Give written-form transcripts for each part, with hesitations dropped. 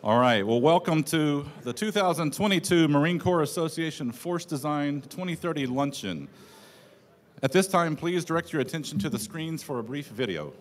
All right, well, welcome to the 2022 Marine Corps Association Force Design 2030 Luncheon. At this time, please direct your attention to the screens for a brief video.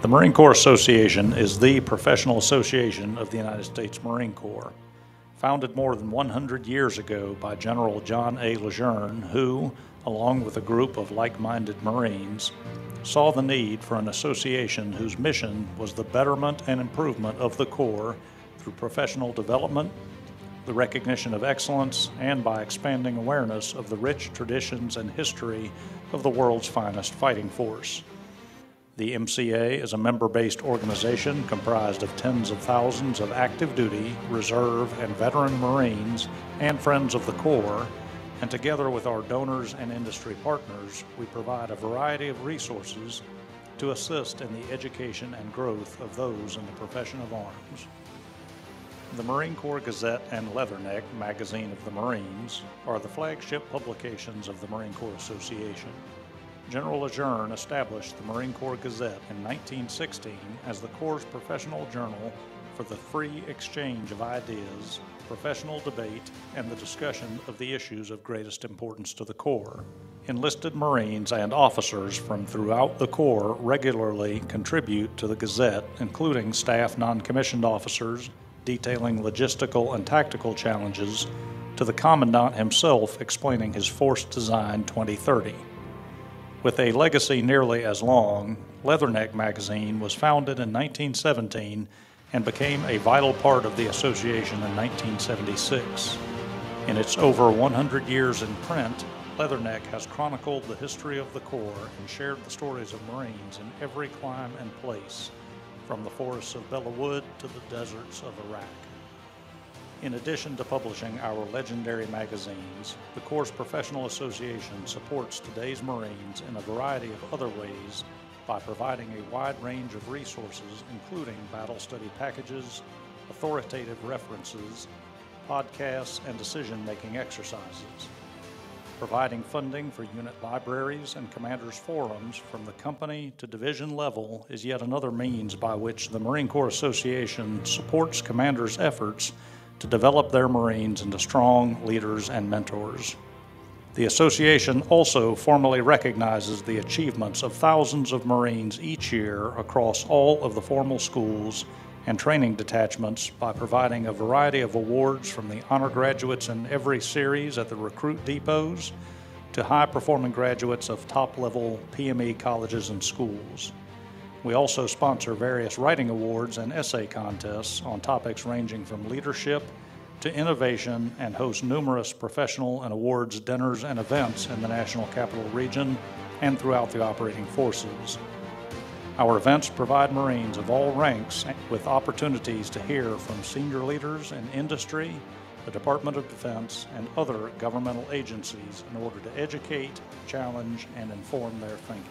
The Marine Corps Association is the professional association of the United States Marine Corps. Founded more than 100 years ago by General John A. LtGen, who, along with a group of like-minded Marines, saw the need for an association whose mission was the betterment and improvement of the Corps through professional development, the recognition of excellence, and by expanding awareness of the rich traditions and history of the world's finest fighting force. The MCA is a member-based organization comprised of tens of thousands of active duty, reserve, and veteran Marines and friends of the Corps, and together with our donors and industry partners, we provide a variety of resources to assist in the education and growth of those in the profession of arms. The Marine Corps Gazette and Leatherneck, Magazine of the Marines, are the flagship publications of the Marine Corps Association. General LtGen established the Marine Corps Gazette in 1916 as the Corps' professional journal for the free exchange of ideas, professional debate, and the discussion of the issues of greatest importance to the Corps. Enlisted Marines and officers from throughout the Corps regularly contribute to the Gazette, including staff non-commissioned officers detailing logistical and tactical challenges, to the Commandant himself explaining his Force Design 2030. With a legacy nearly as long, Leatherneck magazine was founded in 1917 and became a vital part of the association in 1976. In its over 100 years in print, Leatherneck has chronicled the history of the Corps and shared the stories of Marines in every clime and place, from the forests of Bella Wood to the deserts of Iraq. In addition to publishing our legendary magazines, the Corps' Professional Association supports today's Marines in a variety of other ways by providing a wide range of resources, including battle study packages, authoritative references, podcasts, and decision-making exercises. Providing funding for unit libraries and commanders' forums from the company to division level is yet another means by which the Marine Corps Association supports commanders' efforts to develop their Marines into strong leaders and mentors. The association also formally recognizes the achievements of thousands of Marines each year across all of the formal schools and training detachments by providing a variety of awards from the honor graduates in every series at the recruit depots to high-performing graduates of top-level PME colleges and schools. We also sponsor various writing awards and essay contests on topics ranging from leadership to innovation and host numerous professional and awards dinners and events in the National Capital Region and throughout the operating forces. Our events provide Marines of all ranks with opportunities to hear from senior leaders in industry, the Department of Defense, and other governmental agencies in order to educate, challenge, and inform their thinking.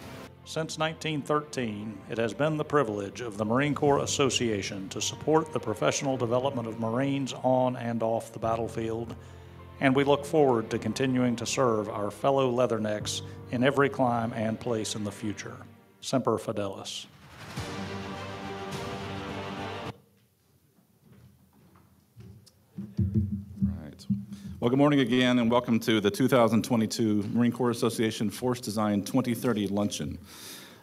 Since 1913, it has been the privilege of the Marine Corps Association to support the professional development of Marines on and off the battlefield, and we look forward to continuing to serve our fellow Leathernecks in every clime and place in the future. Semper Fidelis. Well, good morning again, and welcome to the 2022 Marine Corps Association Force Design 2030 Luncheon.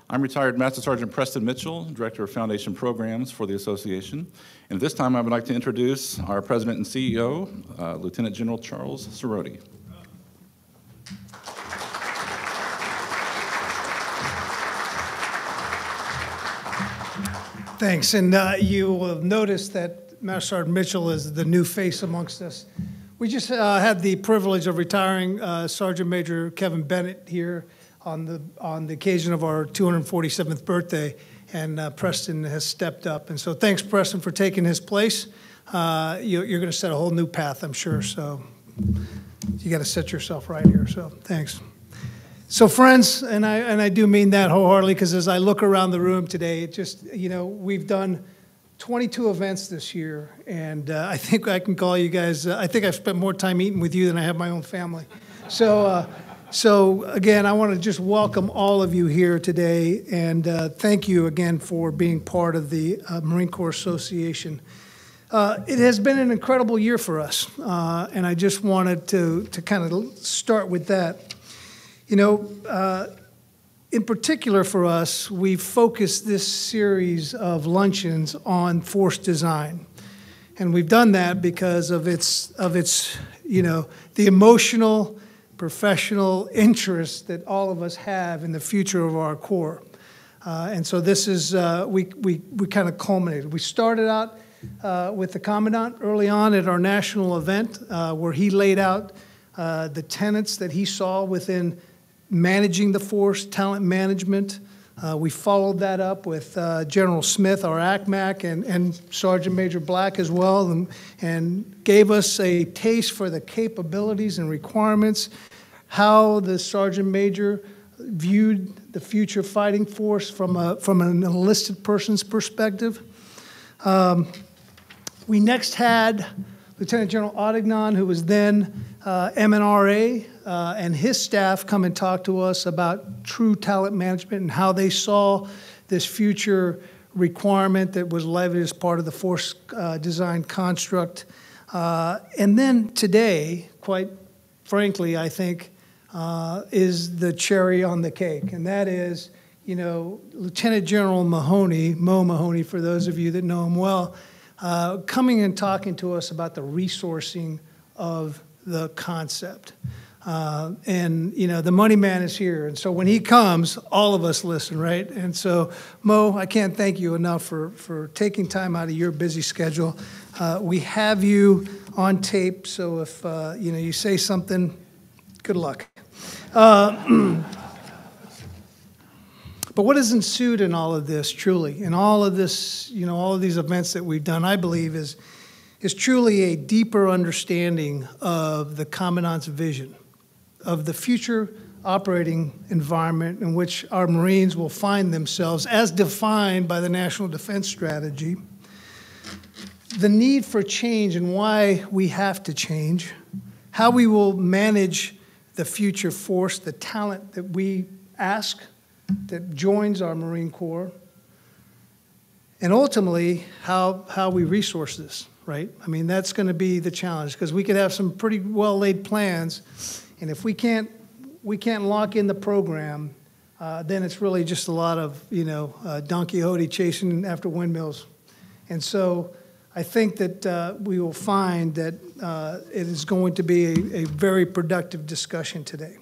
I'm retired Master Sergeant Preston Mitchell, Director of Foundation Programs for the Association. And this time I would like to introduce our President and CEO, Lieutenant General Charles Cerrone. Thanks, and you will have noticed that Master Sergeant Mitchell is the new face amongst us. We just had the privilege of retiring Sergeant Major Kevin Bennett here on the occasion of our 247th birthday, and Preston has stepped up. And so thanks, Preston, for taking his place. You're going to set a whole new path, I'm sure. So You got to set yourself right here, so thanks. So friends, and I do mean that wholeheartedly, because as I look around the room today, it just, we've done 22 events this year, and I think I can call you guys, I think I've spent more time eating with you than I have my own family. So again, I want to just welcome all of you here today, and thank you again for being part of the Marine Corps Association. It has been an incredible year for us, and I just wanted to kind of start with that. In particular for us, we focused this series of luncheons on force design. And we've done that because of its the emotional, professional interest that all of us have in the future of our Corps. And so this is, we kind of culminated. We started out with the Commandant early on at our national event, where he laid out the tenets that he saw within managing the force, talent management. We followed that up with General Smith, our ACMAC, and Sergeant Major Black as well, and gave us a taste for the capabilities and requirements, how the Sergeant Major viewed the future fighting force from an enlisted person's perspective. We next had Lieutenant General Arlington, who was then MNRA, and his staff come and talk to us about true talent management and how they saw this future requirement that was levied as part of the force design construct. And then today, quite frankly, I think, is the cherry on the cake, and that is, Lieutenant General Mahoney, Mo Mahoney, for those of you that know him well, coming and talking to us about the resourcing of the concept. And, the money man is here. And so when he comes, all of us listen, right? And so, Mo, I can't thank you enough for taking time out of your busy schedule. We have you on tape, so if, you say something, good luck. But what has ensued in all of this, truly, in all of this, all of these events that we've done, I believe, is truly a deeper understanding of the Commandant's vision, of the future operating environment in which our Marines will find themselves, as defined by the National Defense Strategy, the need for change and why we have to change, how we will manage the future force, the talent that we ask that joins our Marine Corps, and ultimately how we resource this, right? I mean, that's going to be the challenge, because we could have some pretty well laid plans, and if we can't lock in the program, then it's really just a lot of Don Quixote chasing after windmills. And so I think that we will find that it is going to be a very productive discussion today.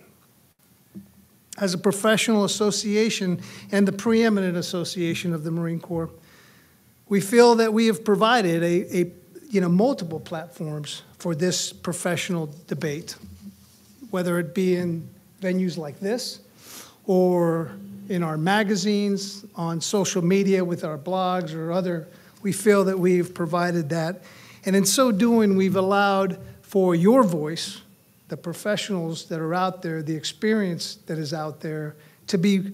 As a professional association and the preeminent association of the Marine Corps, we feel that we have provided multiple platforms for this professional debate, whether it be in venues like this or in our magazines, on social media with our blogs or other. We feel that we've provided that. And in so doing, we've allowed for your voice, the professionals that are out there, the experience that is out there, to be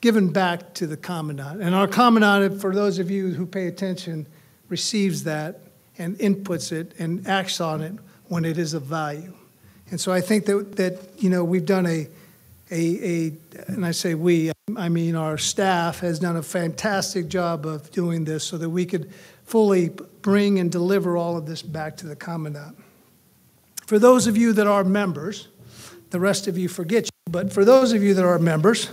given back to the Commandant. And our Commandant, for those of you who pay attention, receives that and inputs it and acts on it when it is of value. And so I think that we've done and I say we, I mean our staff has done a fantastic job of doing this so that we could fully bring and deliver all of this back to the Commandant. For those of you that are members, the rest of you forget you, but for those of you that are members,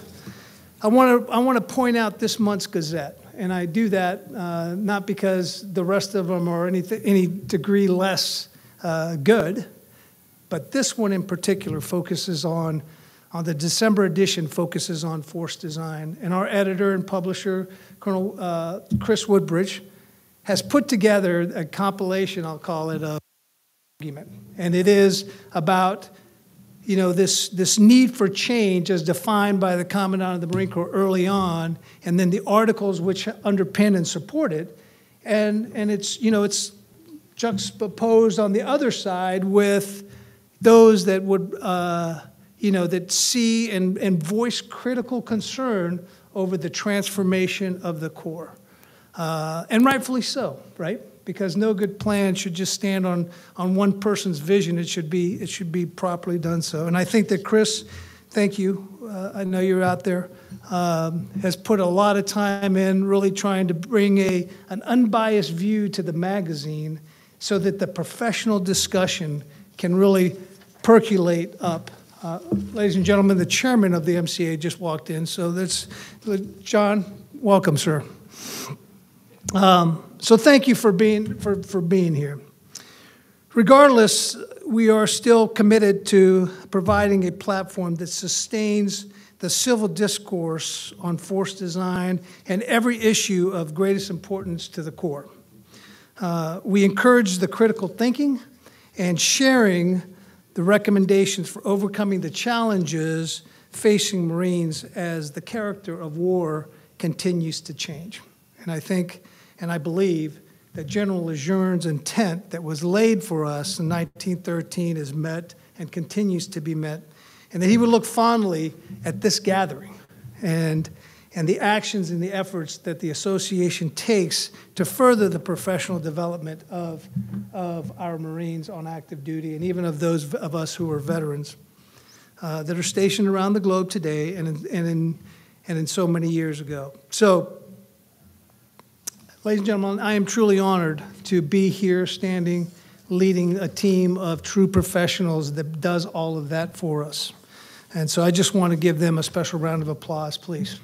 I want to point out this month's Gazette. And I do that not because the rest of them are any degree less good, but this one in particular focuses on the December edition focuses on force design. And our editor and publisher, Colonel Chris Woodbridge, has put together a compilation, I'll call it, of argument. And it is about this need for change as defined by the Commandant of the Marine Corps early on, and then the articles which underpin and support it. And it's juxtaposed on the other side with those that would, that see and voice critical concern over the transformation of the Corps. And rightfully so, right? Because no good plan should just stand on one person's vision. It should be properly done so. And I think that Chris, thank you. I know you're out there, has put a lot of time in really trying to bring an unbiased view to the magazine so that the professional discussion can really percolate up. Ladies and gentlemen, the chairman of the MCA just walked in, so that's John. Welcome, sir. So thank you for being here. Regardless, we are still committed to providing a platform that sustains the civil discourse on force design and every issue of greatest importance to the Corps. We encourage the critical thinking and sharing the recommendations for overcoming the challenges facing Marines as the character of war continues to change. And I think, and I believe, that General LtGen's intent that was laid for us in 1913 is met and continues to be met, and that he would look fondly at this gathering and the actions and the efforts that the association takes to further the professional development of our Marines on active duty, and even of those of us who are veterans that are stationed around the globe today and in so many years ago. So, ladies and gentlemen, I am truly honored to be here standing, leading a team of true professionals that does all of that for us. And so I just want to give them a special round of applause, please.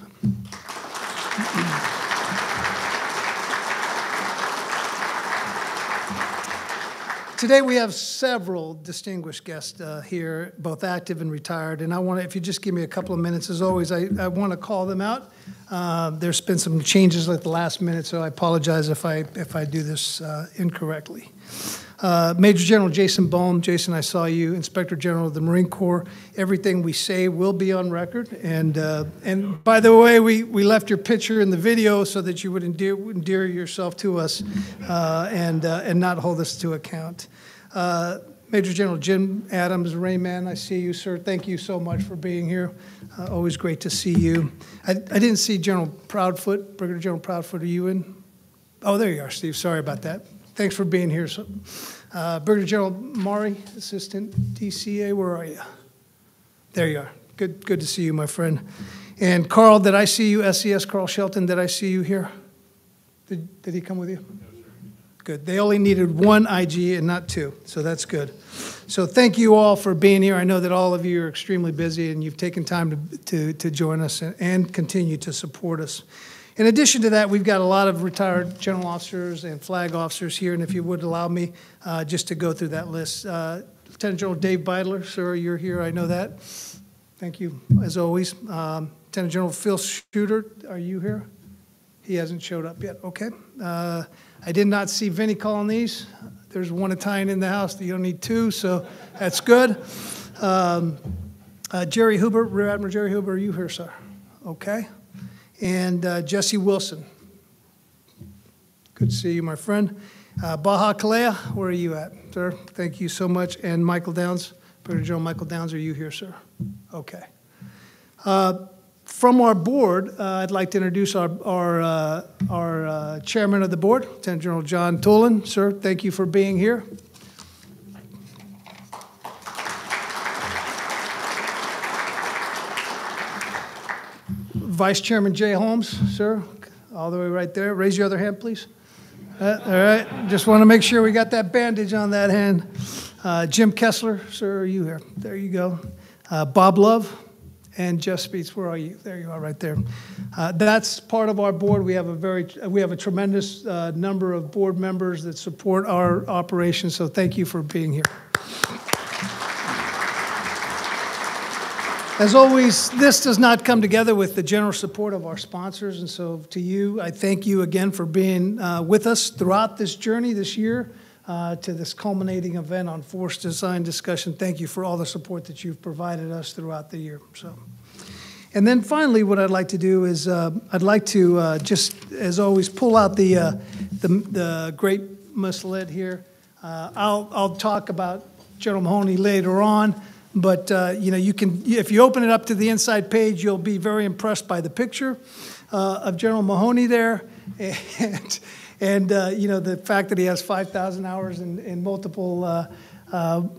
Today we have several distinguished guests here, both active and retired, and I want to, if you just give me a couple of minutes, as always, I want to call them out. There's been some changes at the last minute, so I apologize if I do this incorrectly. Major General Jason Bohm. Jason, I saw you, Inspector General of the Marine Corps. Everything we say will be on record. And by the way, we left your picture in the video so that you would endear yourself to us and not hold us to account. Major General Jim Adams, Rayman, I see you, sir. Thank you so much for being here. Always great to see you. I didn't see General Proudfoot, Brigadier General Proudfoot. Are you in? Oh, there you are, Steve. Sorry about that. Thanks for being here. So, Brigadier General Maury, Assistant DCA, where are you? There you are. Good to see you, my friend. And Carl, did I see you? SES Carl Shelton, did I see you here? Did he come with you? No, sir. Good. They only needed one IG and not two, so that's good. So thank you all for being here. I know that all of you are extremely busy and you've taken time to join us and continue to support us. In addition to that, we've got a lot of retired general officers and flag officers here, and if you would allow me just to go through that list. Lieutenant General Dave Beidler, sir, you're here, I know that. Thank you, as always. Lieutenant General Phil Shooter, are you here? He hasn't showed up yet, okay. I did not see Vinnie calling these. There's one Italian in the house, you don't need two, so that's good. Jerry Huber, Rear Admiral Jerry Huber, are you here, sir? Okay. And Jesse Wilson. Good to see you, my friend. Baja Kalea, where are you at, sir? Thank you so much. And Michael Downs, Brigadier General Michael Downs, are you here, sir? Okay. From our board, I'd like to introduce our chairman of the board, Lieutenant General John Tolan. Sir, thank you for being here. Vice Chairman Jay Holmes, sir, all the way right there. Raise your other hand, please. All right, just want to make sure we got that bandage on that hand. Jim Kessler, sir, are you here? There you go. Bob Love and Jeff Speets, where are you? There you are, right there. That's part of our board. We have a tremendous number of board members that support our operations. So thank you for being here. As always, this does not come together with the general support of our sponsors, and so to you, I thank you again for being with us throughout this journey this year to this culminating event on force design discussion. Thank you for all the support that you've provided us throughout the year. And then finally, what I'd like to do is I'd like to just, as always, pull out the great musclet here. I'll talk about General Mahoney later on. But, you can, if you open it up to the inside page, you'll be very impressed by the picture of General Mahoney there. And the fact that he has 5,000 hours in multiple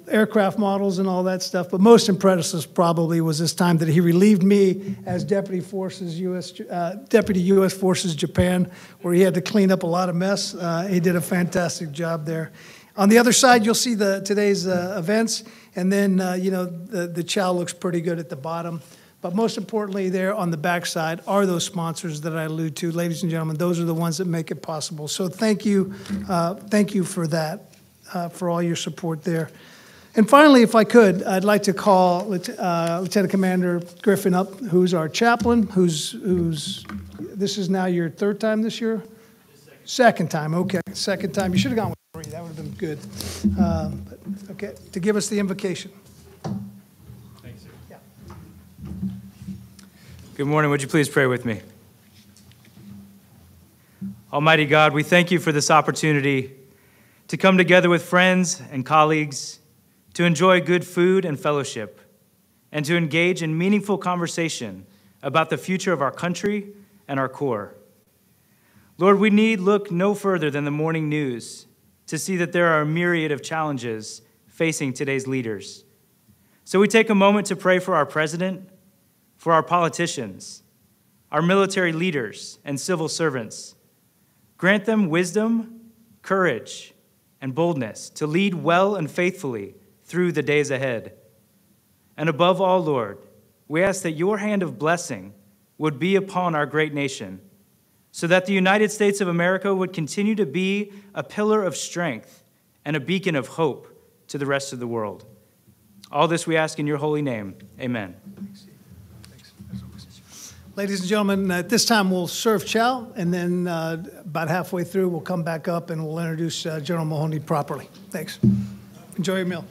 aircraft models and all that stuff. But most impressive probably was this time that he relieved me as Deputy U.S. Forces Japan, where he had to clean up a lot of mess. He did a fantastic job there. On the other side, you'll see today's events, and then the chow looks pretty good at the bottom. But most importantly, there on the back side are those sponsors that I allude to. Ladies and gentlemen, those are the ones that make it possible. So thank you for that. For all your support there. And finally, if I could, I'd like to call Lieutenant Commander Griffin up, who's our chaplain, who's this is now your third time this year? Second time, okay, second time. You should have gone with 3, that would have been good. But, okay, to give us the invocation. Thanks, sir. Yeah. Good morning, would you please pray with me? Almighty God, we thank you for this opportunity to come together with friends and colleagues, to enjoy good food and fellowship, and to engage in meaningful conversation about the future of our country and our Corps. Lord, we need look no further than the morning news to see that there are a myriad of challenges facing today's leaders. So we take a moment to pray for our president, for our politicians, our military leaders and civil servants. Grant them wisdom, courage, and boldness to lead well and faithfully through the days ahead. And above all, Lord, we ask that your hand of blessing would be upon our great nation, so that the United States of America would continue to be a pillar of strength and a beacon of hope to the rest of the world. All this we ask in your holy name. Amen. Ladies and gentlemen, at this time we'll serve chow, and then about halfway through we'll come back up and we'll introduce General Mahoney properly. Thanks. Enjoy your meal.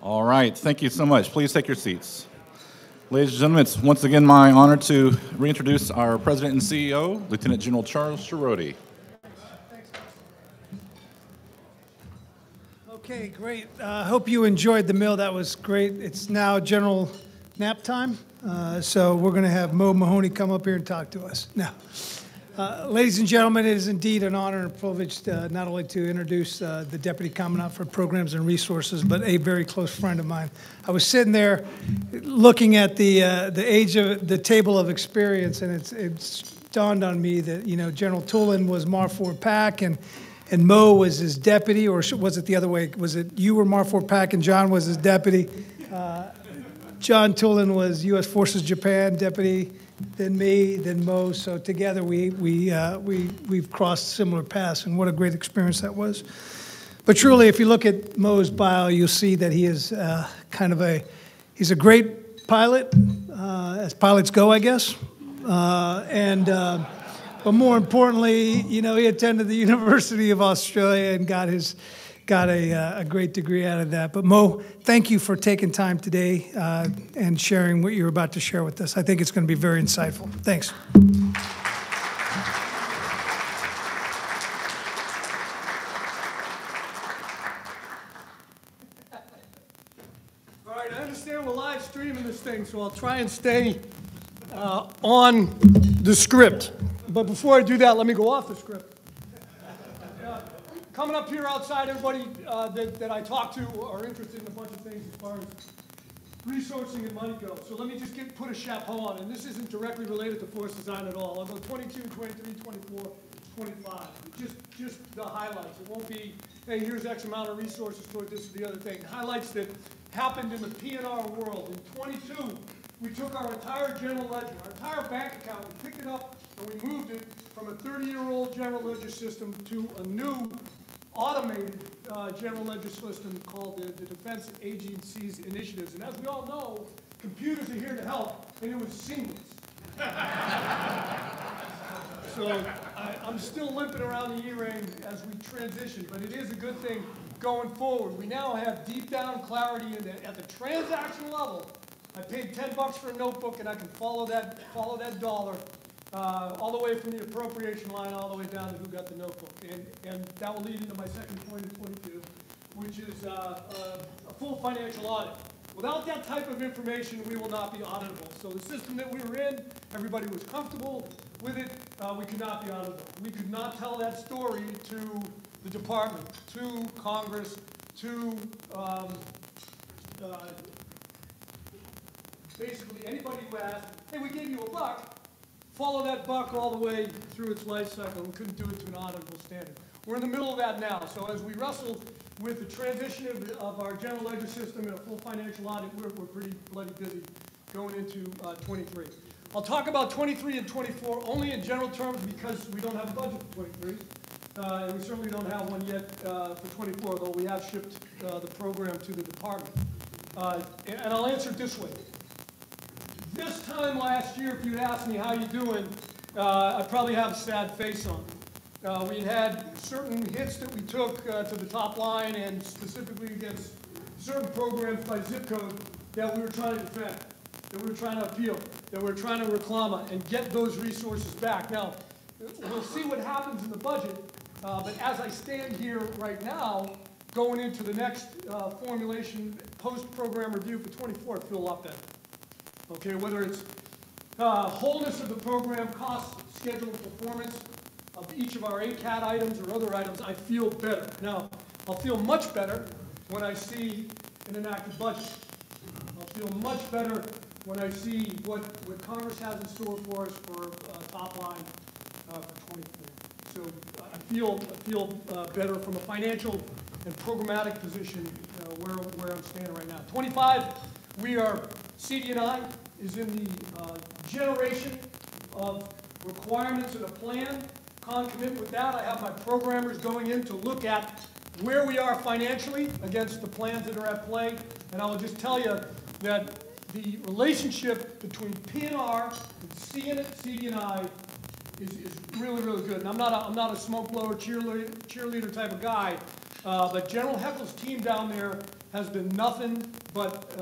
All right, thank you so much. Please take your seats. Ladies and gentlemen, it's once again my honor to reintroduce our President and CEO, Lieutenant General Charles Schirodi. Okay, great. I hope you enjoyed the meal. That was great. It's now general nap time, so we're going to have Mahoney come up here and talk to us. Now, ladies and gentlemen, it is indeed an honor and privilege not only to introduce the Deputy Commandant for Programs and Resources, but a very close friend of mine. I was sitting there looking at the age of the table of experience, and it's dawned on me that, you know, General Tulin was Marford Pack, and Mo was his deputy, or was it the other way? Was it you were Marford Pack and John was his deputy? John Tulin was U.S. Forces Japan deputy, then me, then Mo. So together we've crossed similar paths, and what a great experience that was. But truly, if you look at Mo's bio, you'll see that he is he's a great pilot, as pilots go, I guess, but more importantly, you know, he attended the University of Australia and got a great degree out of that. But Mo, thank you for taking time today and sharing what you're about to share with us. I think it's going to be very insightful. Thanks. All right, I understand we're live streaming this thing, so I'll try and stay on the script. But before I do that, let me go off the script. Coming up here outside, everybody that I talk to are interested in a bunch of things as far as resourcing and money go. So let me just put a chapeau on, and this isn't directly related to force design at all. I'll go 22, 23, 24, 25. Just the highlights. It won't be, hey, here's X amount of resources toward this or the other thing. Highlights that happened in the P&R world. In 22, we took our entire general ledger, our entire bank account, we picked it up, and we moved it from a 30-year-old general ledger system to a new automated general ledger system called the Defense Agency's Initiatives. And as we all know, computers are here to help, and it was seamless. So I'm still limping around the E-ring as we transition, but it is a good thing going forward. We now have deep down clarity at the transaction level. I paid $10 for a notebook, and I can follow that dollar all the way from the appropriation line all the way down to who got the notebook. And that will lead into my second point in 22, which is a full financial audit. Without that type of information, we will not be auditable. So the system that we were in, everybody was comfortable with it. We could not be auditable. We could not tell that story to the department, to Congress, to basically anybody who asked, hey, we gave you a buck, follow that buck all the way through its life cycle. We couldn't do it to an auditable standard. We're in the middle of that now. So as we wrestle with the transition of our general ledger system and a full financial audit, we're pretty bloody busy going into 23. I'll talk about 23 and 24 only in general terms because we don't have a budget for 23. And we certainly don't have one yet for 24, though we have shipped the program to the department. And I'll answer it this way. This time last year, if you'd asked me how you doing, I'd probably have a sad face on. We had certain hits that we took to the top line and specifically against certain programs by zip code that we were trying to defend, that we were trying to appeal, that we were trying to reclama and get those resources back. Now, we'll see what happens in the budget, but as I stand here right now, going into the next formulation post-program review for 24, I feel a lot better. Okay, whether it's wholeness of the program, cost, schedule, performance of each of our ACAT items or other items, I feel better. Now, I'll feel much better when I see an enacted budget. I'll feel much better when I see what Congress has in store for us for top line for 24. So I feel better from a financial and programmatic position where I'm standing right now. 25, we are, CD&I is in the generation of requirements and a plan. Concomitant with that, I have my programmers going in to look at where we are financially against the plans that are at play. And I will just tell you that the relationship between P&R and CD&I is really, really good. And I'm not a smoke blower cheerleader type of guy, but General Heckel's team down there has been nothing but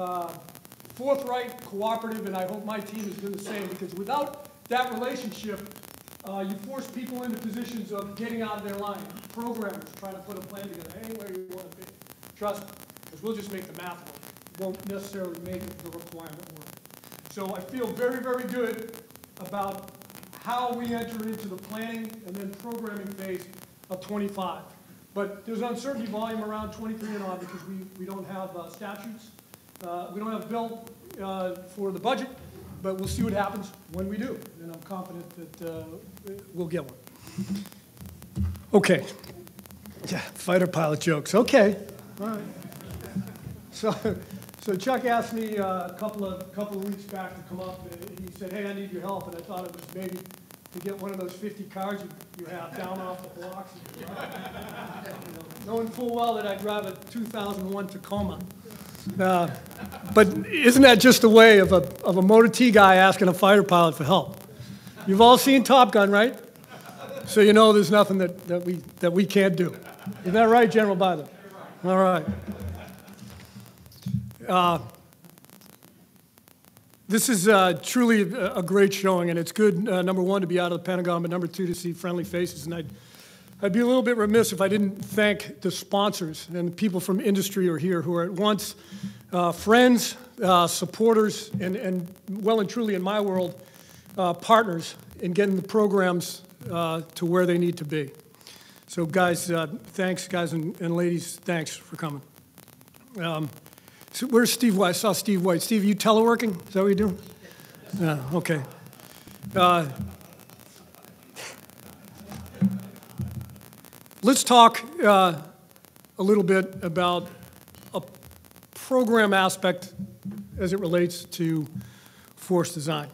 forthright, cooperative, and I hope my team has been the same, because without that relationship, you force people into positions of getting out of their line. Programmers trying to put a plan together. Hey, where you want to be? Trust me, because we'll just make the math work. It won't necessarily make the requirement work. So I feel very, very good about how we enter into the planning and then programming phase of 25. But there's uncertainty volume around 23 and on because we don't have statutes. We don't have a bill for the budget, but we'll see what happens when we do. And I'm confident that we'll get one. Okay. Yeah, fighter pilot jokes. Okay. All right. So Chuck asked me a couple of weeks back to come up, and he said, hey, I need your help, and I thought it was maybe to get one of those 50 cars you have down off the blocks. Knowing full well that I drive a 2001 Tacoma. But isn't that just a way of a Motor T guy asking a fighter pilot for help? You've all seen Top Gun, right? So you know there's nothing that we can't do. Is that right, General Biden? All right. This is truly a great showing, and it's good, number one, to be out of the Pentagon, but number two, to see friendly faces. And I'd be a little bit remiss if I didn't thank the sponsors and the people from industry who are here, who are at once friends, supporters, and well and truly in my world, partners in getting the programs to where they need to be. So guys, thanks, guys and ladies, thanks for coming. So where's Steve White? I saw Steve White. Steve, are you teleworking? Is that what you're doing? Yeah, okay. Let's talk a little bit about a program aspect as it relates to force design.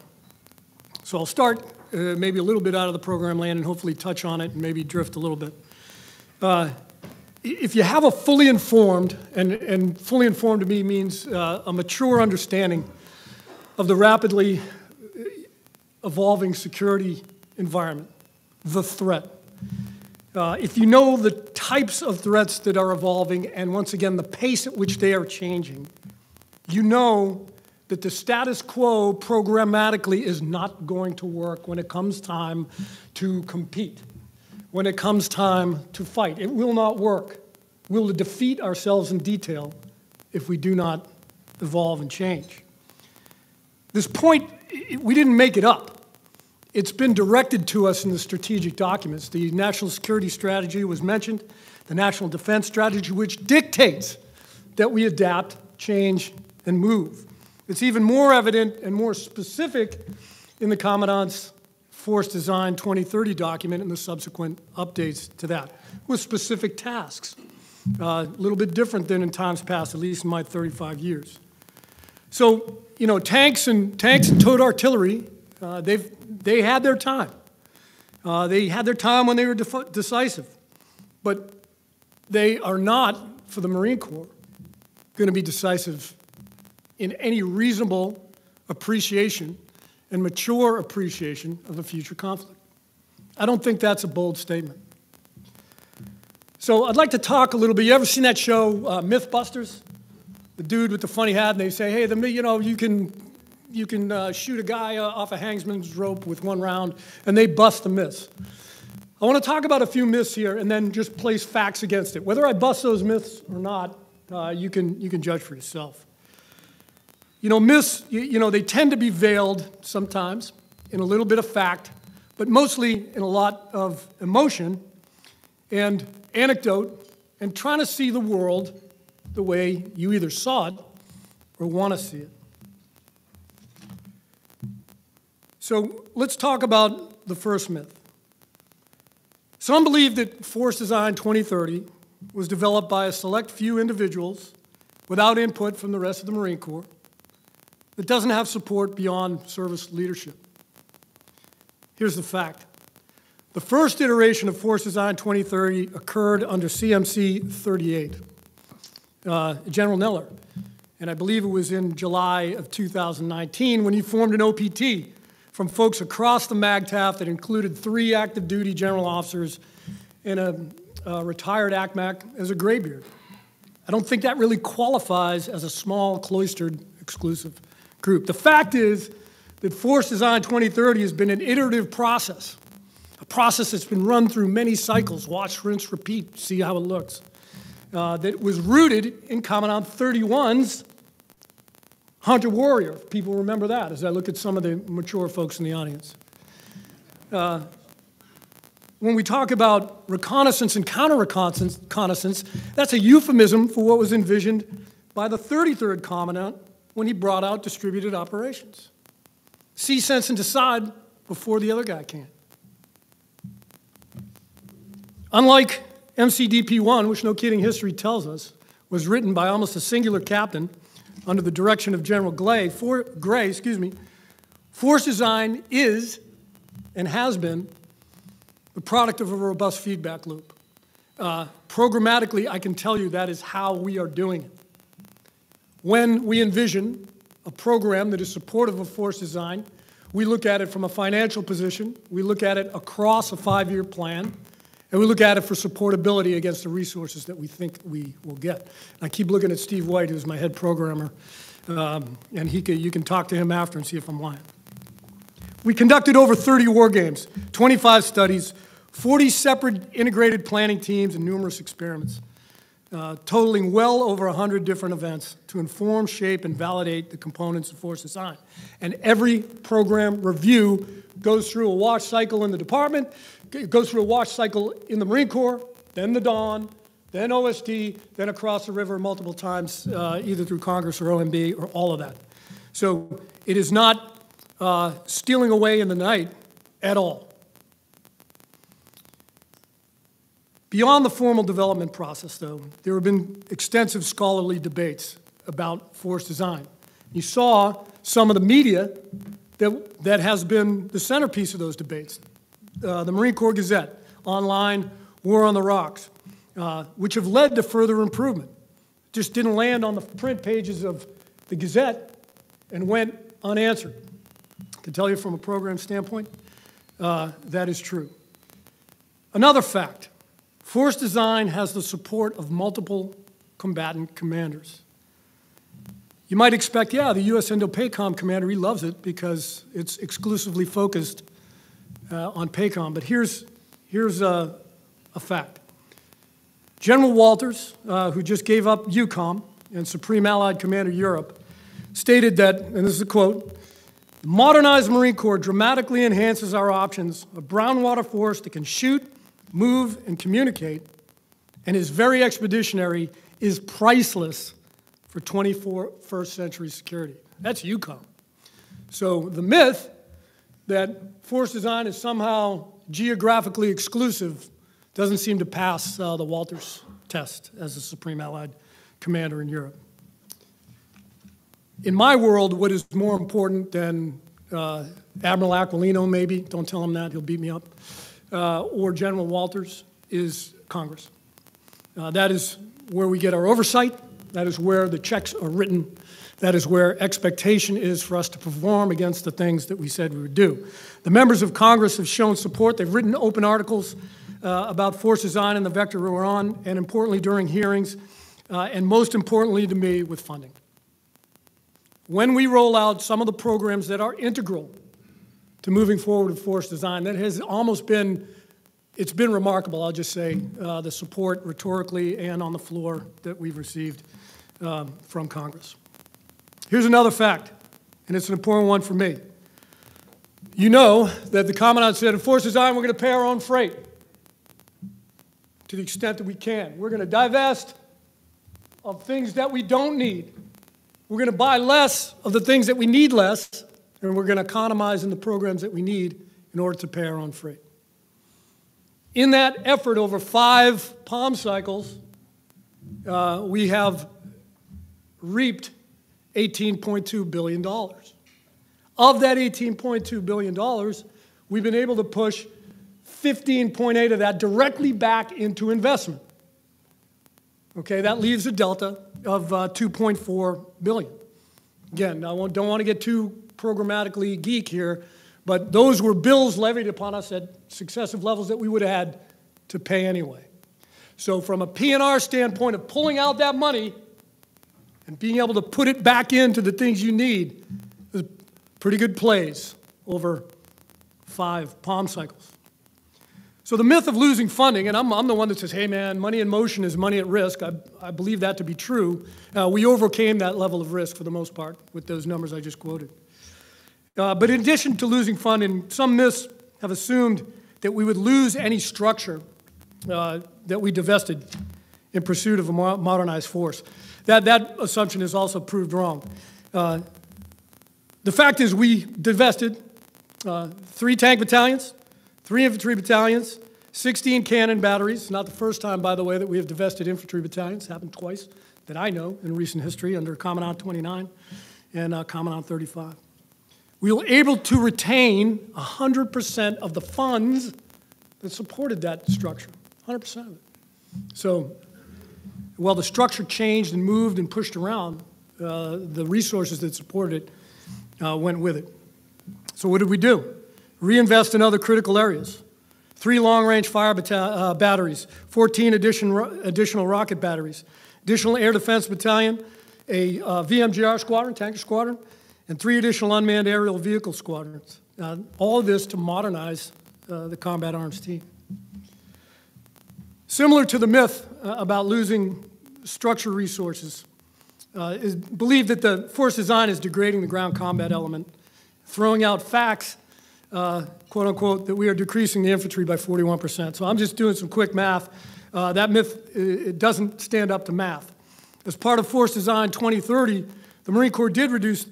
So I'll start maybe a little bit out of the program land and hopefully touch on it and maybe drift a little bit. If you have a fully informed, and fully informed to me means a mature understanding of the rapidly evolving security environment, the threat. If you know the types of threats that are evolving and once again the pace at which they are changing, you know that the status quo programmatically is not going to work when it comes time to compete. When it comes time to fight. It will not work. We'll defeat ourselves in detail if we do not evolve and change. This point, we didn't make it up. It's been directed to us in the strategic documents. The National Security Strategy was mentioned, the National Defense Strategy, which dictates that we adapt, change, and move. It's even more evident and more specific in the Commandant's Force Design 2030 document and the subsequent updates to that, with specific tasks. A little bit different than in times past, at least in my 35 years. So, you know, tanks and towed artillery, they had their time. They had their time when they were decisive. But they are not, for the Marine Corps, going to be decisive in any reasonable appreciation and mature appreciation of a future conflict. I don't think that's a bold statement. So I'd like to talk a little bit. You ever seen that show, Mythbusters? The dude with the funny hat, and they say, hey, you know, you can shoot a guy off a hangsman's rope with one round, and they bust the myths. I want to talk about a few myths here and then just place facts against it. Whether I bust those myths or not, you can judge for yourself. You know, myths, you know, they tend to be veiled sometimes in a little bit of fact, but mostly in a lot of emotion and anecdote and trying to see the world the way you either saw it or want to see it. So let's talk about the first myth. Some believe that Force Design 2030 was developed by a select few individuals without input from the rest of the Marine Corps, that doesn't have support beyond service leadership. Here's the fact. The first iteration of Force Design 2030 occurred under CMC 38, General Neller, and I believe it was in July of 2019 when he formed an OPT from folks across the MAGTF that included 3 active duty general officers and a retired ACMAC as a graybeard. I don't think that really qualifies as a small, cloistered, exclusive group. The fact is that Forest Design 2030 has been an iterative process, a process that's been run through many cycles, watch, rinse, repeat, see how it looks, that was rooted in Commandant 31's Hunter Warrior. People remember that as I look at some of the mature folks in the audience. When we talk about reconnaissance and counter-reconnaissance, that's a euphemism for what was envisioned by the 33rd Commandant when he brought out distributed operations. See, sense, and decide before the other guy can. Unlike MCDP-1, which no kidding history tells us, was written by almost a singular captain under the direction of General Gray, Forest Design is and has been the product of a robust feedback loop. Programmatically, I can tell you that is how we are doing it. When we envision a program that is supportive of Forest Design, we look at it from a financial position, we look at it across a 5-year plan, and we look at it for supportability against the resources that we think we will get. I keep looking at Steve White, who's my head programmer, and you can talk to him after and see if I'm lying. We conducted over 30 war games, 25 studies, 40 separate integrated planning teams, and numerous experiments, totaling well over 100 different events to inform, shape, and validate the components of Forest Design. And every program review goes through a watch cycle in the department, it goes through a watch cycle in the Marine Corps, then the Dawn, then OSD, then across the river multiple times, either through Congress or OMB or all of that. So it is not stealing away in the night at all. Beyond the formal development process, though, there have been extensive scholarly debates about Forest Design. You saw some of the media that has been the centerpiece of those debates. The Marine Corps Gazette, online, War on the Rocks, which have led to further improvement. Just didn't land on the print pages of the Gazette and went unanswered. I can tell you from a program standpoint, that is true. Another fact, Forest Design has the support of multiple combatant commanders. You might expect, yeah, the U.S. Indo-PACOM commander, he loves it because it's exclusively focused on PACOM. But here's a fact. General Walters, who just gave up EUCOM and Supreme Allied Commander Europe, stated that, and this is a quote, "The modernized Marine Corps dramatically enhances our options of brown water force that can shoot, move, and communicate, and is very expeditionary, is priceless for 21st century security." That's EUCOM. So the myth that Forest Design is somehow geographically exclusive doesn't seem to pass the Walters test as the Supreme Allied Commander in Europe. In my world, what is more important than Admiral Aquilino, maybe, don't tell him that, he'll beat me up, or General Walters, is Congress. That is where we get our oversight. That is where the checks are written. That is where expectation is for us to perform against the things that we said we would do. The members of Congress have shown support. They've written open articles about Forest Design and the vector we're on, and importantly during hearings, and most importantly to me, with funding. When we roll out some of the programs that are integral to moving forward with Forest Design, that has almost been, it's been remarkable, I'll just say, the support rhetorically and on the floor that we've received from Congress. Here's another fact, and it's an important one for me. You know that the Commandant said, in Forest Design, we're going to pay our own freight to the extent that we can. We're going to divest of things that we don't need. We're going to buy less of the things that we need less, and we're going to economize in the programs that we need in order to pay our own freight. In that effort over 5 POM cycles, we have reaped $18.2 billion. Of that $18.2 billion, we've been able to push 15.8 of that directly back into investment. Okay, that leaves a delta of $2.4 billion. Again, I don't want to get too programmatically geek here, but those were bills levied upon us at successive levels that we would have had to pay anyway. So from a P&R standpoint of pulling out that money and being able to put it back into the things you need, is pretty good plays over 5 palm cycles. So the myth of losing funding, and I'm the one that says, hey man, money in motion is money at risk. I believe that to be true. We overcame that level of risk for the most part with those numbers I just quoted. But in addition to losing funding, some myths have assumed that we would lose any structure that we divested in pursuit of a modernized force. That assumption is also proved wrong. The fact is we divested 3 tank battalions, 3 infantry battalions, 16 cannon batteries. Not the first time, by the way, that we have divested infantry battalions. Happened twice that I know in recent history under Commandant 29 and Commandant 35. We were able to retain 100% of the funds that supported that structure, 100% of it. So while the structure changed and moved and pushed around, the resources that supported it went with it. So what did we do? Reinvest in other critical areas. 3 long-range fire batteries, 14 additional rocket batteries, additional air defense battalion, a VMGR squadron, tanker squadron, and 3 additional unmanned aerial vehicle squadrons. All of this to modernize the combat arms team. Similar to the myth about losing structure resources, is believed that the force design is degrading the ground combat element, throwing out facts, quote unquote, that we are decreasing the infantry by 41%. So I'm just doing some quick math. That myth, it doesn't stand up to math. As part of Force Design 2030, the Marine Corps did reduce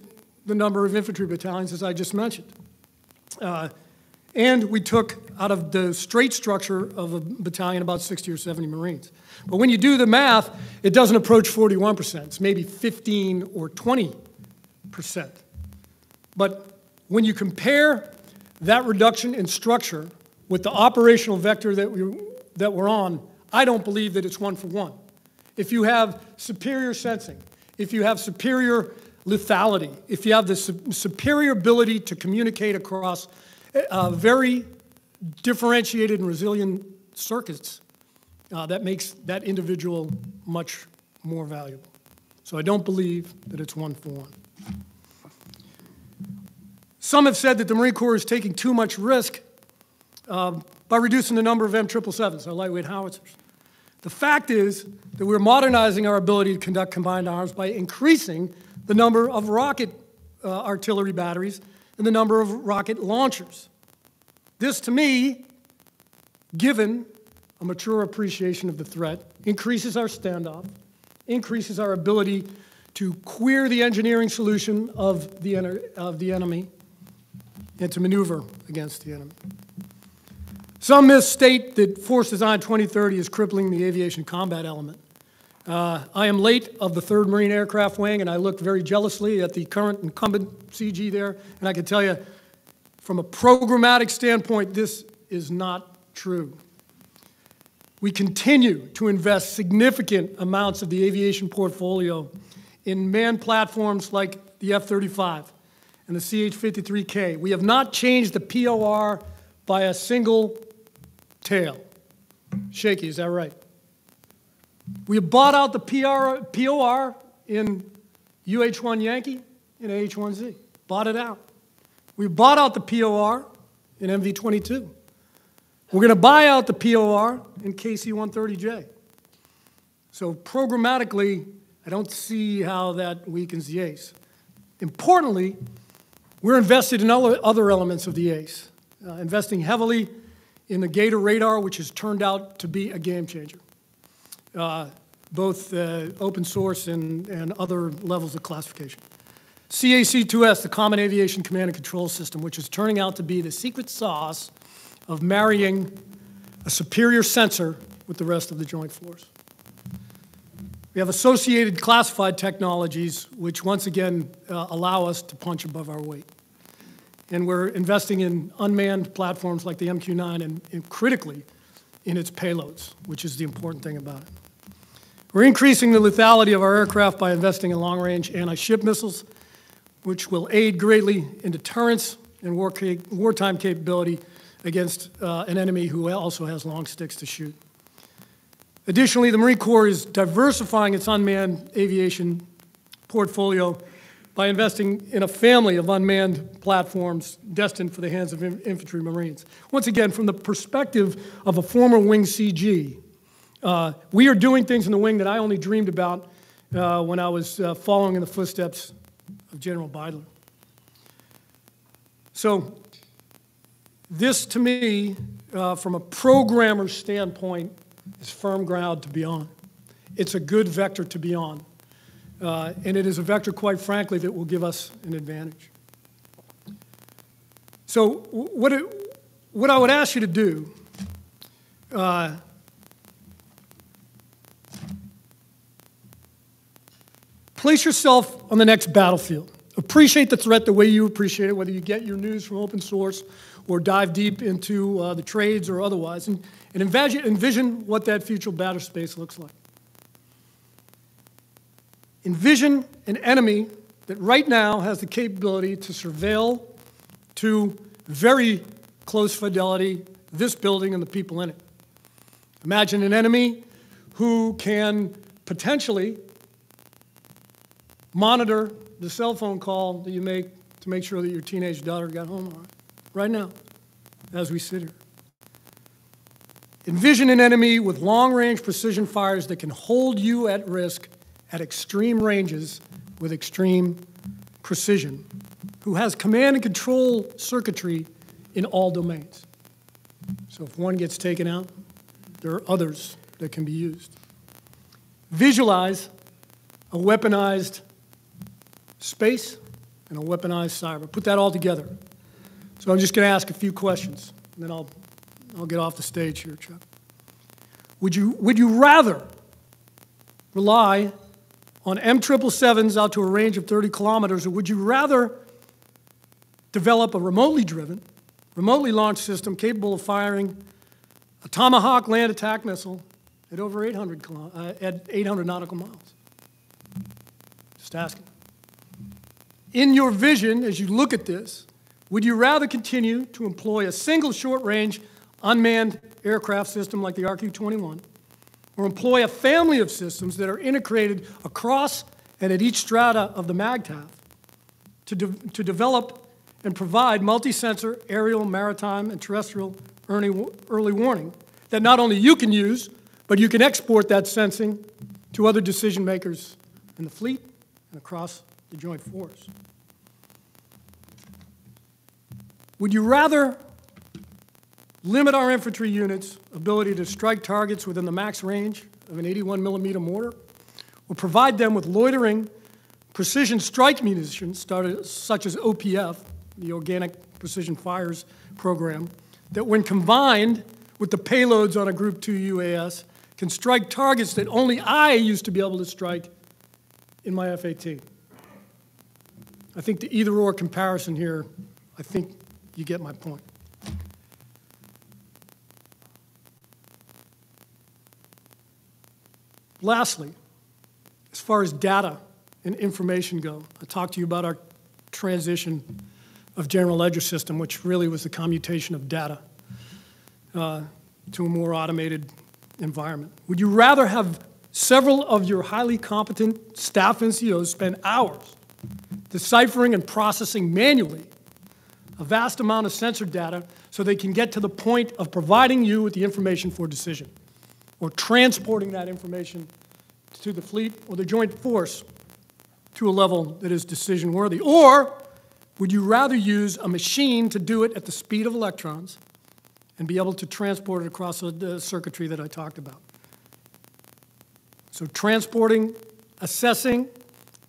the number of infantry battalions, as I just mentioned. And we took out of the straight structure of a battalion about 60 or 70 Marines. But when you do the math, it doesn't approach 41%. It's maybe 15 or 20%. But when you compare that reduction in structure with the operational vector that we're on, I don't believe that it's 1 for 1. If you have superior sensing, if you have superior lethality, if you have the superior ability to communicate across very differentiated and resilient circuits, that makes that individual much more valuable. So I don't believe that it's 1 for 1. Some have said that the Marine Corps is taking too much risk by reducing the number of M777s, our lightweight howitzers. The fact is that we're modernizing our ability to conduct combined arms by increasing the number of rocket artillery batteries and the number of rocket launchers. This, to me, given a mature appreciation of the threat, increases our standoff, increases our ability to queer the engineering solution of the enemy, and to maneuver against the enemy. Some myths state that Force Design 2030 is crippling the aviation combat element. I am late of the 3rd Marine Aircraft Wing, and I looked very jealously at the current incumbent CG there, and I can tell you, from a programmatic standpoint, this is not true. We continue to invest significant amounts of the aviation portfolio in manned platforms like the F-35 and the CH-53K. We have not changed the POR by a single tail. Shaky, is that right? We have bought out the POR in UH-1 Yankee and AH-1Z. Bought it out. We bought out the POR in MV-22. We're going to buy out the POR in KC-130J. So programmatically, I don't see how that weakens the ACE. Importantly, we're invested in other elements of the ACE, investing heavily in the Gator radar, which has turned out to be a game changer, both open source and other levels of classification. CAC-2S, the Common Aviation Command and Control System, which is turning out to be the secret sauce of marrying a superior sensor with the rest of the Joint Force. We have associated classified technologies, which once again allow us to punch above our weight. And we're investing in unmanned platforms like the MQ-9 and critically in its payloads, which is the important thing about it. We're increasing the lethality of our aircraft by investing in long-range anti-ship missiles, which will aid greatly in deterrence and wartime capability against an enemy who also has long sticks to shoot. Additionally, the Marine Corps is diversifying its unmanned aviation portfolio by investing in a family of unmanned platforms destined for the hands of infantry Marines. Once again, from the perspective of a former wing CG, we are doing things in the wing that I only dreamed about when I was following in the footsteps of General Beidler. So this, to me, from a programmer's standpoint, is firm ground to be on. It's a good vector to be on. And it is a vector, quite frankly, that will give us an advantage. So what I would ask you to do, place yourself on the next battlefield. Appreciate the threat the way you appreciate it, whether you get your news from open source or dive deep into the trades or otherwise, and envision what that future battle space looks like. Envision an enemy that right now has the capability to surveil to very close fidelity this building and the people in it. Imagine an enemy who can potentially monitor the cell phone call that you make to make sure that your teenage daughter got home all right, right now, as we sit here. Envision an enemy with long-range precision fires that can hold you at risk at extreme ranges with extreme precision, who has command and control circuitry in all domains. So if one gets taken out, there are others that can be used. Visualize a weaponized space and a weaponized cyber. Put that all together. So I'm just going to ask a few questions, and then I'll get off the stage here, Chuck. Would you rather rely on M777s out to a range of 30 kilometers, or would you rather develop a remotely driven, remotely launched system capable of firing a Tomahawk land attack missile at over 800 nautical miles? Just asking. In your vision, as you look at this, would you rather continue to employ a single short-range unmanned aircraft system like the RQ-21, or employ a family of systems that are integrated across and at each strata of the MAGTF to develop and provide multi-sensor aerial, maritime, and terrestrial early warning that not only you can use, but you can export that sensing to other decision makers in the fleet and across the joint force? Would you rather limit our infantry units' ability to strike targets within the max range of an 81mm mortar, or provide them with loitering precision strike munitions such as OPF, the Organic Precision Fires program, that when combined with the payloads on a Group 2 UAS can strike targets that only I used to be able to strike in my F-18? I think the either-or comparison here, I think you get my point. Lastly, as far as data and information go, I talked to you about our transition of general ledger system, which really was the commutation of data to a more automated environment. Would you rather have several of your highly competent staff NCOs spend hours deciphering and processing manually a vast amount of sensor data so they can get to the point of providing you with the information for decision, or transporting that information to the fleet or the joint force to a level that is decision worthy? Or would you rather use a machine to do it at the speed of electrons and be able to transport it across the circuitry that I talked about? So transporting, assessing,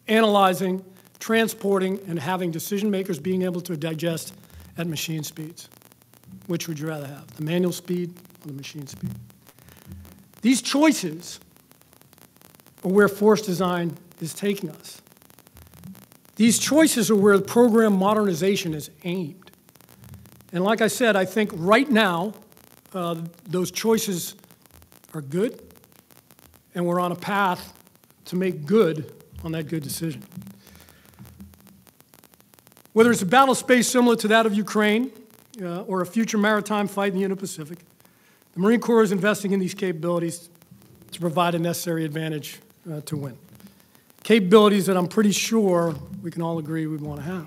analyzing, transporting, and having decision makers being able to digest at machine speeds. Which would you rather have, the manual speed or the machine speed? These choices are where force design is taking us. These choices are where the program modernization is aimed. And like I said, I think right now, those choices are good, and we're on a path to make good on that good decision. Whether it's a battle space similar to that of Ukraine or a future maritime fight in the Indo-Pacific, the Marine Corps is investing in these capabilities to provide a necessary advantage to win. Capabilities that I'm pretty sure we can all agree we want to have.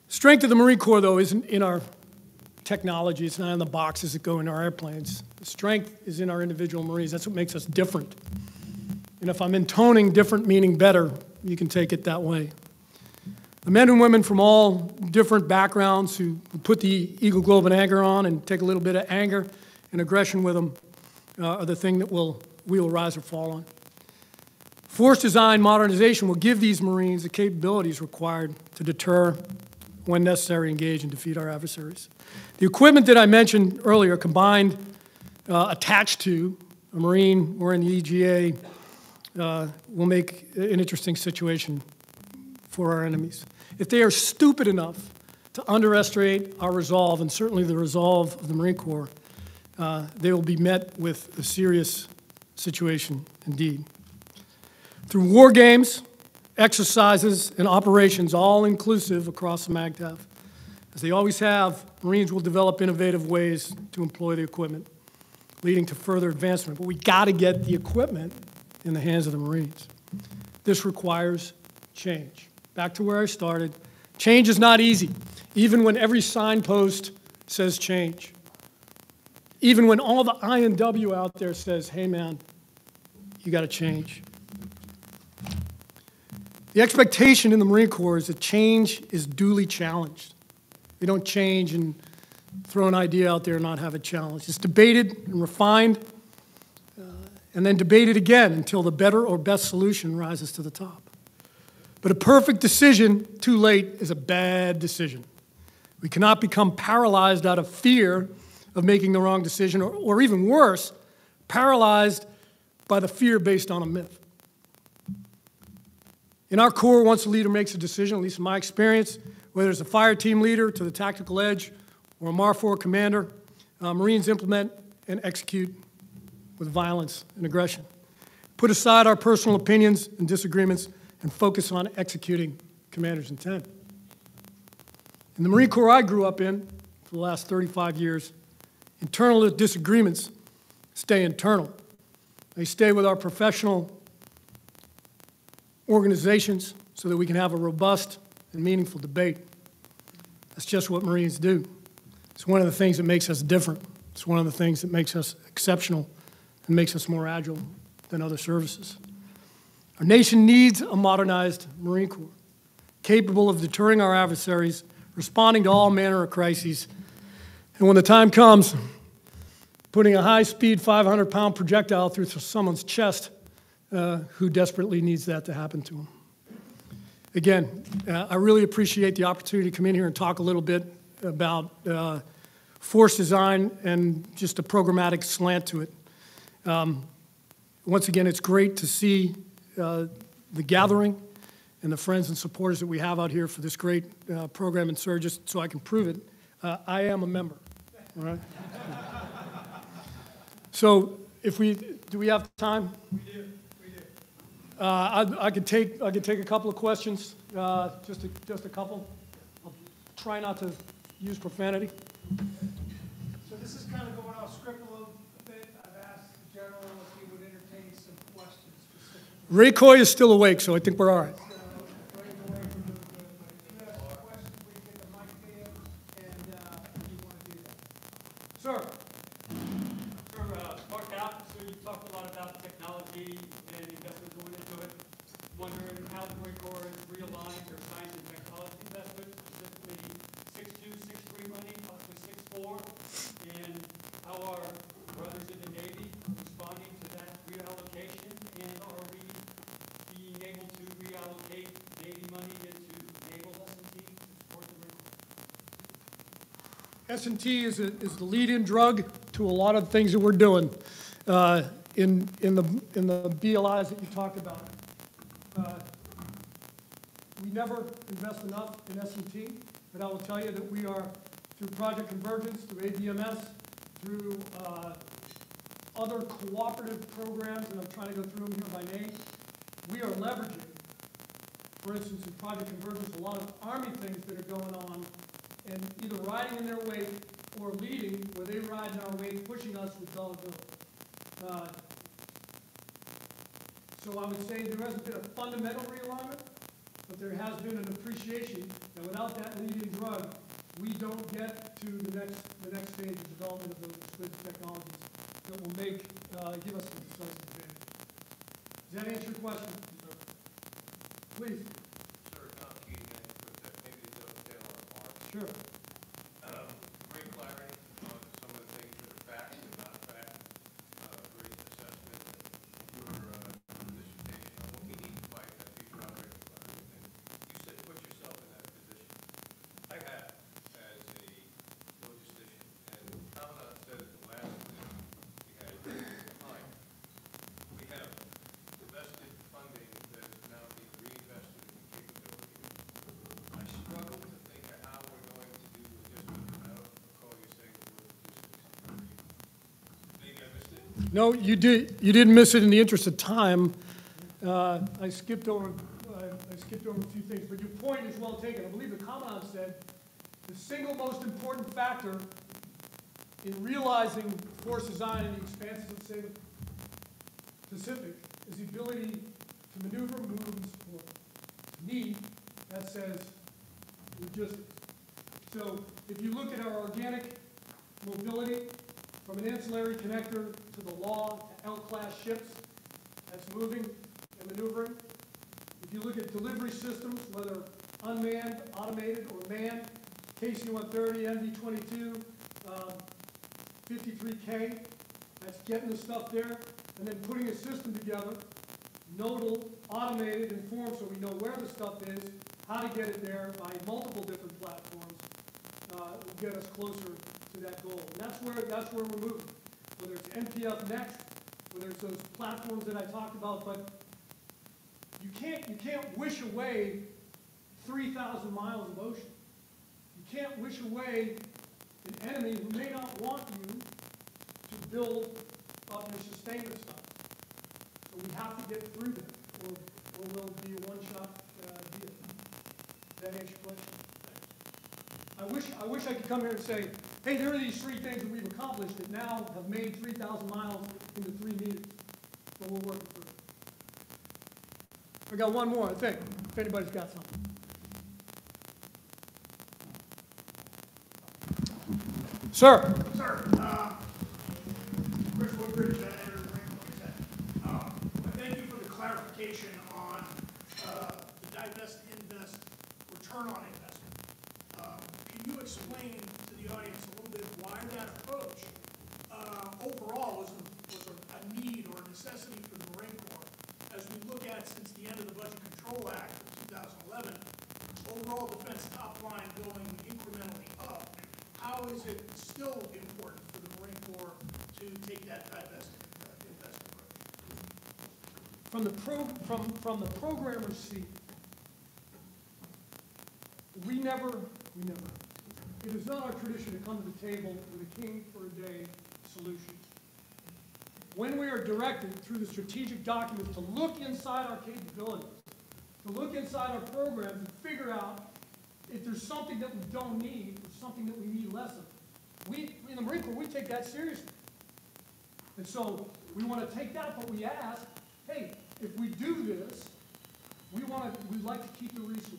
Strength of the Marine Corps, though, isn't in our technology. It's not in the boxes that go in our airplanes. The strength is in our individual Marines. That's what makes us different. And if I'm intoning different meaning better, you can take it that way. The men and women from all different backgrounds who put the Eagle Globe and Anchor on and take a little bit of anger and aggression with them are the thing that we will rise or fall on. Force design modernization will give these Marines the capabilities required to deter, when necessary, engage and defeat our adversaries. The equipment that I mentioned earlier, combined, attached to a Marine or in the EGA, will make an interesting situation for our enemies. If they are stupid enough to underestimate our resolve, and certainly the resolve of the Marine Corps, they will be met with a serious situation indeed. Through war games, exercises, and operations, all inclusive across the MAGTF, as they always have, Marines will develop innovative ways to employ the equipment, leading to further advancement. But we got to get the equipment in the hands of the Marines. This requires change. Back to where I started, change is not easy, even when every signpost says change. Even when all the I and W out there says, hey man, you got to change. The expectation in the Marine Corps is that change is duly challenged. We don't change and throw an idea out there and not have it challenged. It's debated and refined, and then debated again until the better or best solution rises to the top. But a perfect decision too late is a bad decision. We cannot become paralyzed out of fear of making the wrong decision, or even worse, paralyzed by the fear based on a myth. In our Corps, once a leader makes a decision, at least in my experience, whether it's a fire team leader to the tactical edge or a MAR-4 commander, Marines implement and execute with violence and aggression. Put aside our personal opinions and disagreements and focus on executing commander's intent. In the Marine Corps I grew up in for the last 35 years, internal disagreements stay internal. They stay with our professional organizations so that we can have a robust and meaningful debate. That's just what Marines do. It's one of the things that makes us different. It's one of the things that makes us exceptional and makes us more agile than other services. Our nation needs a modernized Marine Corps, capable of deterring our adversaries, responding to all manner of crises, and when the time comes, putting a high-speed 500-pound projectile through someone's chest who desperately needs that to happen to them. Again, I really appreciate the opportunity to come in here and talk a little bit about force design and just a programmatic slant to it. Once again, it's great to see the gathering and the friends and supporters that we have out here for this great program, and sir, just so I can prove it, I am a member, all right? So do we have time? We do. I could take a couple of questions, just a couple. I'll try not to use profanity. So this is kind of going off script a little bit. I've asked the general if he would entertain some questions specifically. Ray Coy is still awake, so I think we're all right. Sir. Mark out, so you talked a lot about technology and investment going into it. Wondering how the Marine Corps has realigned their science and technology investments, specifically 6.2, 6.3 money, possibly 6.4, and how are brothers in the Navy responding to that reallocation, and are we being able to reallocate Navy money into naval S&T to support the Marine Corps? S&T is the lead-in drug to a lot of things that we're doing in the BLIs that you talked about. We never invest enough in S&T, but I will tell you that we are, through Project Convergence, through ABMS, through other cooperative programs, and I'm trying to go through them here by name, we are leveraging, for instance, in Project Convergence, a lot of Army things that are going on and either riding in their wake or leading where they ride in our wake, pushing us with gullibility. So I would say there hasn't been a fundamental realignment, but there has been an appreciation that without that leading drug, we don't get to the next stage of development of those good technologies that will give us a decisive advantage. Does that answer your question? Please. Sir, Tom Keating, maybe to dovetail on Mark. Sure. Great clarity on some of the things that are fact and not fact. Great assessment of your dissertation on what we need to fight that future operating environment. And you said put yourself in that position. I have, as a logistician, and Commandant said at the last meeting we had time. We have invested funding that is now being reinvested in the capability. I struggle to think of how we're going to do logistics. I don't recall you saying the word logistics. Maybe I missed it. No, you didn't miss it in the interest of time. I skipped over a few things, but your point is well taken. I believe the Commandant said the single most important factor in realizing force design in the expanses of, say, the Pacific is the ability to maneuver moves or need that says logistics. So if you look at our organic mobility from an ancillary connector to the law to L-class ships, that's moving and maneuvering. If you look at delivery systems, whether unmanned, automated, or manned, KC-130, MV-22, 53K, that's getting the stuff there, and then putting a system together, nodal, automated, informed, so we know where the stuff is, how to get it there by multiple different platforms, will get us closer to that goal. And that's where we're moving. Whether it's NPF Next, whether it's those platforms that I talked about, but you can't wish away 3,000 miles of ocean. You can't wish away an enemy who may not want you to build up your sustainment stuff. So we have to get through that, or we'll be a one-shot deal. Does that answer your question? I wish I could come here and say, hey, there are these three things that we've accomplished that now have made 3,000 miles into 3 meters, but we're working through it. I got one more, I think, if anybody's got something. Sir. Sir, Chris Woodbridge, editor of the Marine Corps. I thank you for the clarification on the divest, invest, return on investment. Can you explain to the audience a little bit of why that approach overall was a need or a necessity for the Marine Corps? As we look at since the end of the Budget Control Act of 2011, overall defense top line going incrementally up. How is it still important for the Marine Corps to take that divest invest approach? From the programmer's seat, we never. It is not our tradition to come to the table with a king for a day solution. When we are directed through the strategic documents to look inside our capabilities, to look inside our programs and figure out if there's something that we don't need or something that we need less of. We, in the Marine Corps, we take that seriously. And so we want to take that, but we ask, hey, if we do this, we'd like to keep the resources.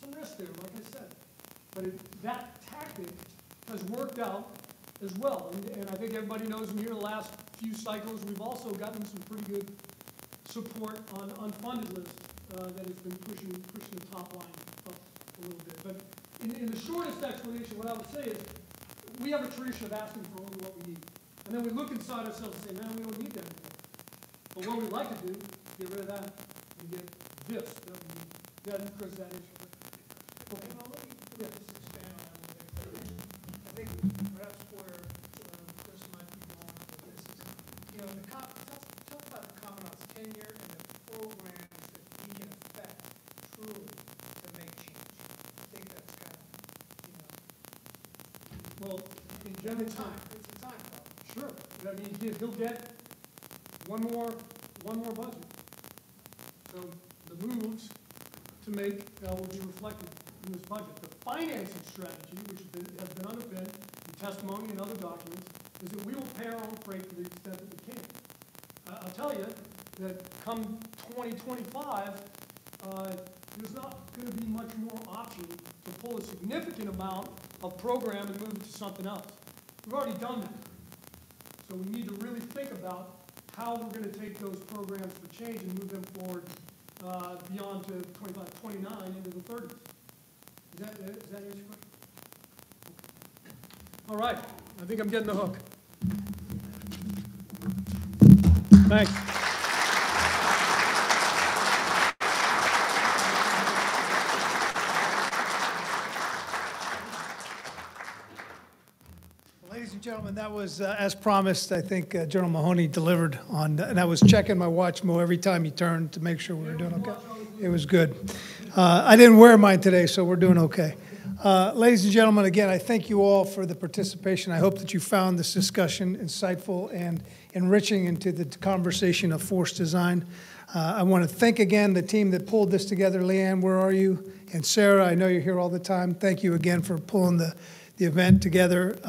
Some risk there, like I said. But that tactic has worked out as well. And I think everybody knows in here the last few cycles, we've also gotten some pretty good support on unfunded lists that has been pushing the top line up a little bit. But in the shortest explanation, what I would say is we have a tradition of asking for only what we need. And then we look inside ourselves and say, man, we don't need that anymore. But what we'd like to do is get rid of that and get this that we need. Yeah, Chris, that is. Okay. Well, let me just expand on that a little bit. I think perhaps where Chris might be going with this is, talk about the Commandant's tenure and the programs that he can affect truly to make change. I think that's kind of, Well, in general time. It's a time problem. Sure. I mean, he'll get one more budget. So the moves to make will be reflected in this budget. The financing strategy, which has been underpinned in testimony and other documents, is that we will pay our own freight to the extent that we can. I'll tell you that come 2025, there's not going to be much more option to pull a significant amount of program and move it to something else. We've already done that. So we need to really think about how we're going to take those programs for change and move them forward beyond to 25, 29 into the 30s. Is that answer your question? All right, I think I'm getting the hook. Thanks. Ladies and gentlemen, that was, as promised, I think General Mahoney delivered on, and I was checking my watch, Mo, every time he turned to make sure we were doing okay. It was good. I didn't wear mine today, so we're doing okay. Ladies and gentlemen, again, I thank you all for the participation. I hope that you found this discussion insightful and enriching into the conversation of force design. I want to thank again the team that pulled this together. Leanne, where are you? And Sarah, I know you're here all the time. Thank you again for pulling the event together.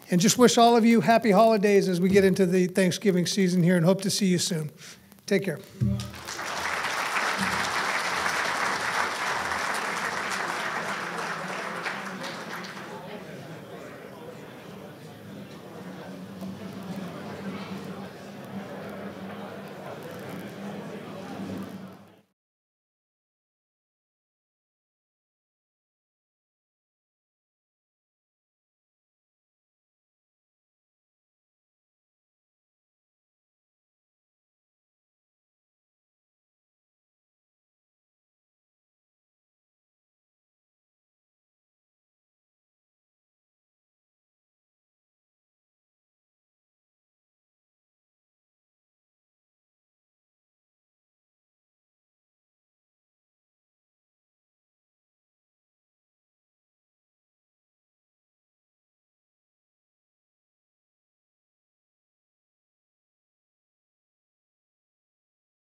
And just wish all of you happy holidays as we get into the Thanksgiving season here, and hope to see you soon. Take care.